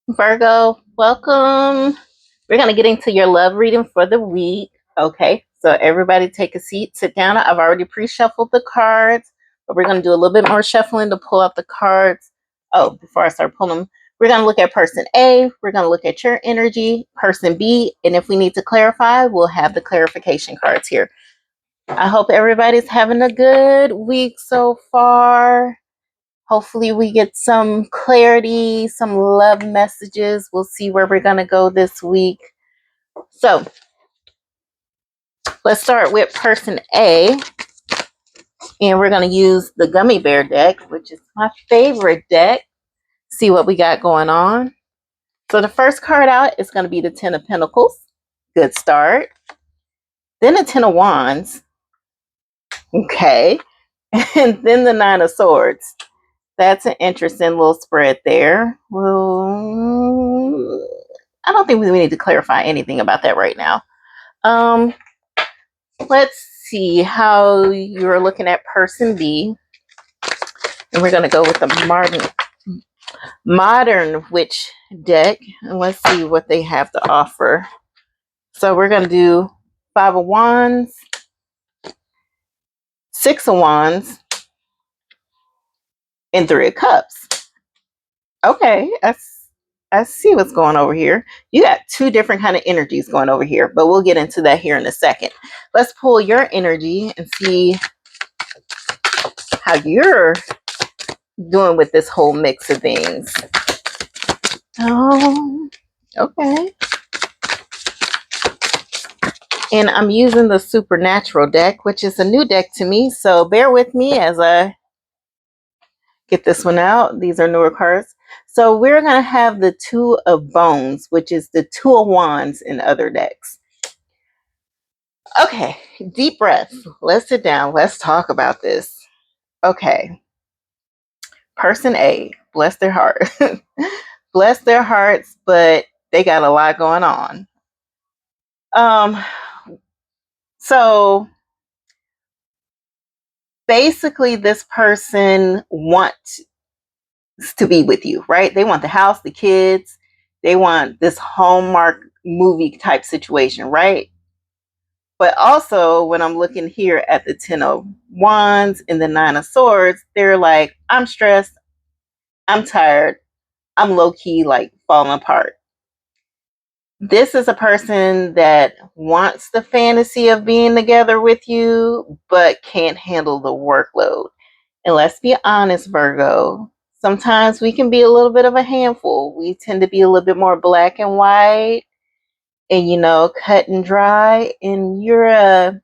Virgo, welcome. We're going to get into your love reading for the week. Okay, so everybody take a seat, sit down. I've already pre-shuffled the cards, but we're going to do a little bit more shuffling to pull out the cards. Oh, before I start pulling them, we're going to look at person A, we're going to look at your energy, person B, and if we need to clarify, we'll have the clarification cards here. I hope everybody's having a good week so far. Hopefully, we get some clarity, some love messages. We'll see where we're going to go this week. So, let's start with person A. And we're going to use the Gummy Bear deck, which is my favorite deck. See what we got going on. So, the first card out is going to be the Ten of Pentacles. Good start. Then the Ten of Wands. Okay. And then the Nine of Swords. That's an interesting little spread there. Well, I don't think we need to clarify anything about that right now. Let's see how you're looking at person B. And we're going to go with the modern witch deck. And let's see what they have to offer. So we're going to do Five of Wands, Six of Wands, and Three of Cups. Okay, I see what's going over here. You got two different kind of energies going over here, but we'll get into that here in a second. Let's pull your energy and see how you're doing with this whole mix of things. Oh, okay. And I'm using the Supernatural deck, which is a new deck to me, so bear with me as I get this one out. These are newer cards. So we're going to have the Two of Bones, which is the Two of Wands in other decks. Okay, deep breath. Let's sit down. Let's talk about this. Okay. Person A, bless their heart. Bless their hearts, but they got a lot going on. So basically this person wants to be with you, right? They want the house, the kids, they want this Hallmark movie type situation, right? But also when I'm looking here at the Ten of Wands and the Nine of Swords, they're like, I'm stressed, I'm tired, I'm low-key like falling apart. This is a person that wants the fantasy of being together with you, but can't handle the workload. And let's be honest, Virgo, sometimes we can be a little bit of a handful. We tend to be a little bit more black and white and, cut and dry. And you're a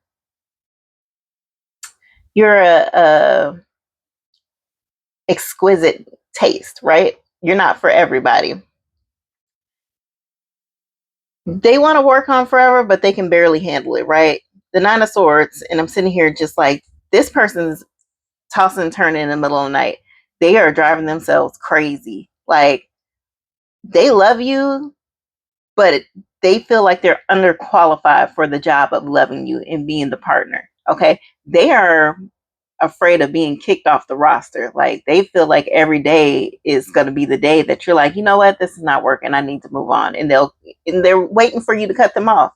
exquisite taste, right? You're not for everybody. They want to work on forever, but they can barely handle it, right? The Nine of Swords, and I'm sitting here just like, this person's tossing and turning in the middle of the night. They are driving themselves crazy. Like, they love you, but they feel like they're underqualified for the job of loving you and being the partner. Okay. They are afraid of being kicked off the roster. Like, they feel like every day is going to be the day that you're like, you know what, this is not working, I need to move on. And they're waiting for you to cut them off.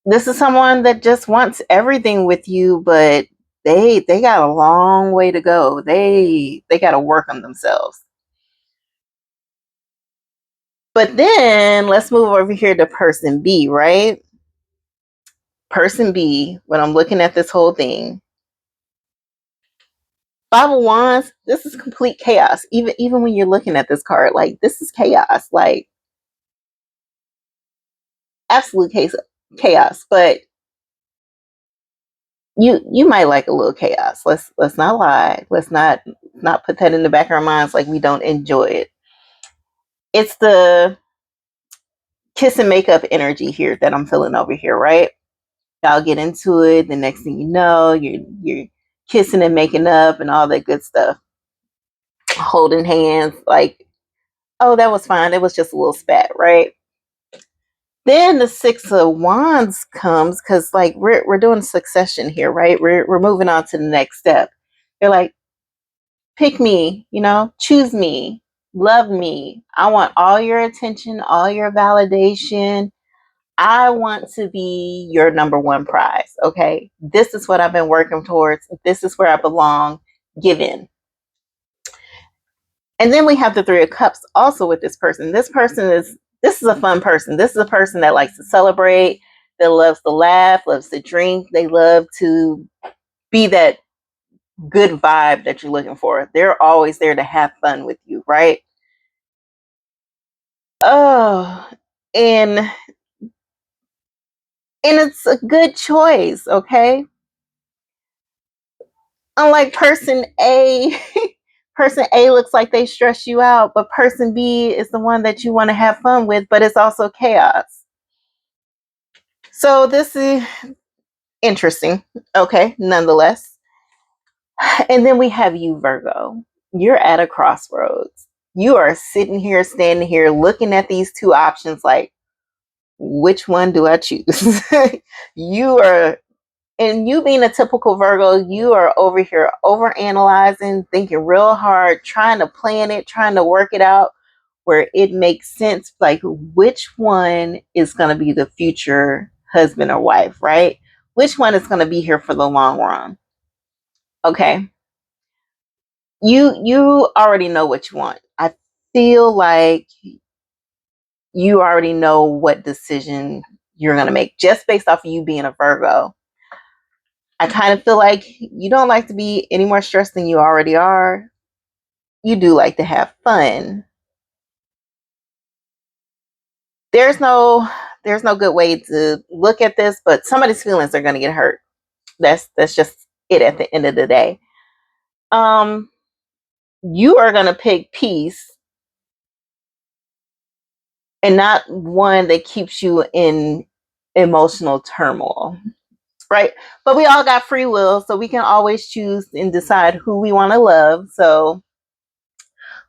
This is someone that just wants everything with you, but they got a long way to go. They got to work on themselves. But then let's move over here to person B, right? Person B, when I'm looking at this whole thing, Five of Wands, this is complete chaos. Even when you're looking at this card, like, this is chaos, like absolute chaos. But you might like a little chaos. Let's not lie. Let's not put that in the back of our minds like we don't enjoy it. It's the kiss and makeup energy here that I'm feeling over here, right? Y'all get into it. The next thing you know, you're kissing and making up and all that good stuff. Holding hands, like, oh, that was fine. It was just a little spat, right? Then the Six of Wands comes because, like, we're doing succession here, right? We're moving on to the next step. They're like, pick me, choose me. love me. I want all your attention, all your validation. I want to be your number one prize. Okay. This is what I've been working towards. This is where I belong. Give in. And then we have the Three of Cups also with this person. This is a fun person. This is a person that likes to celebrate, that loves to laugh, loves to drink. They love to be that good vibe that you're looking for. They're always there to have fun with you, right? Oh, and it's a good choice, okay? Unlike person A, person A looks like they stress you out, but person B is the one that you want to have fun with, but it's also chaos. So this is interesting, okay, nonetheless. And then we have you, Virgo. You're at a crossroads. You are sitting here, standing here, looking at these two options like, which one do I choose? You are, and you being a typical Virgo, you are over here over analyzing, thinking real hard, trying to plan it, trying to work it out where it makes sense. Like, which one is going to be the future husband or wife, right? Which one is going to be here for the long run? Okay. You already know what you want. I feel like you already know what decision you're going to make just based off of you being a Virgo. I kind of feel like you don't like to be any more stressed than you already are. You do like to have fun. There's no good way to look at this, but somebody's feelings are going to get hurt. That's just it at the end of the day. You are going to pick peace and not one that keeps you in emotional turmoil, right? But we all got free will, so we can always choose and decide who we want to love. So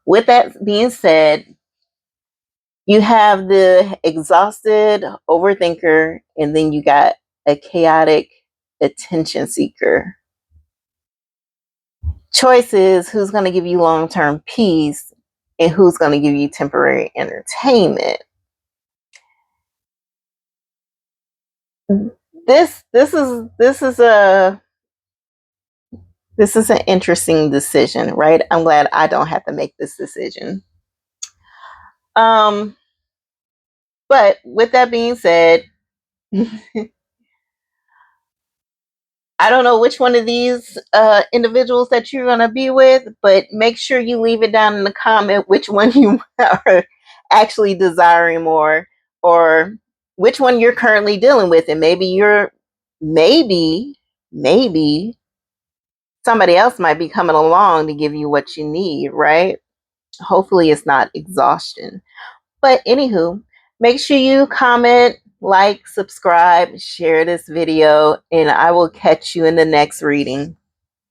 with that being said, you have the exhausted overthinker, and then you got a chaotic attention seeker. Choice is who's going to give you long-term peace and who's going to give you temporary entertainment. This is an interesting decision, right? I'm glad I don't have to make this decision. But with that being said, I don't know which one of these individuals that you're going to be with, but make sure you leave it down in the comment which one you are actually desiring more, or which one you're currently dealing with. And maybe, maybe somebody else might be coming along to give you what you need, right? Hopefully it's not exhaustion. But anywho, make sure you comment, like, subscribe, share this video, and I will catch you in the next reading.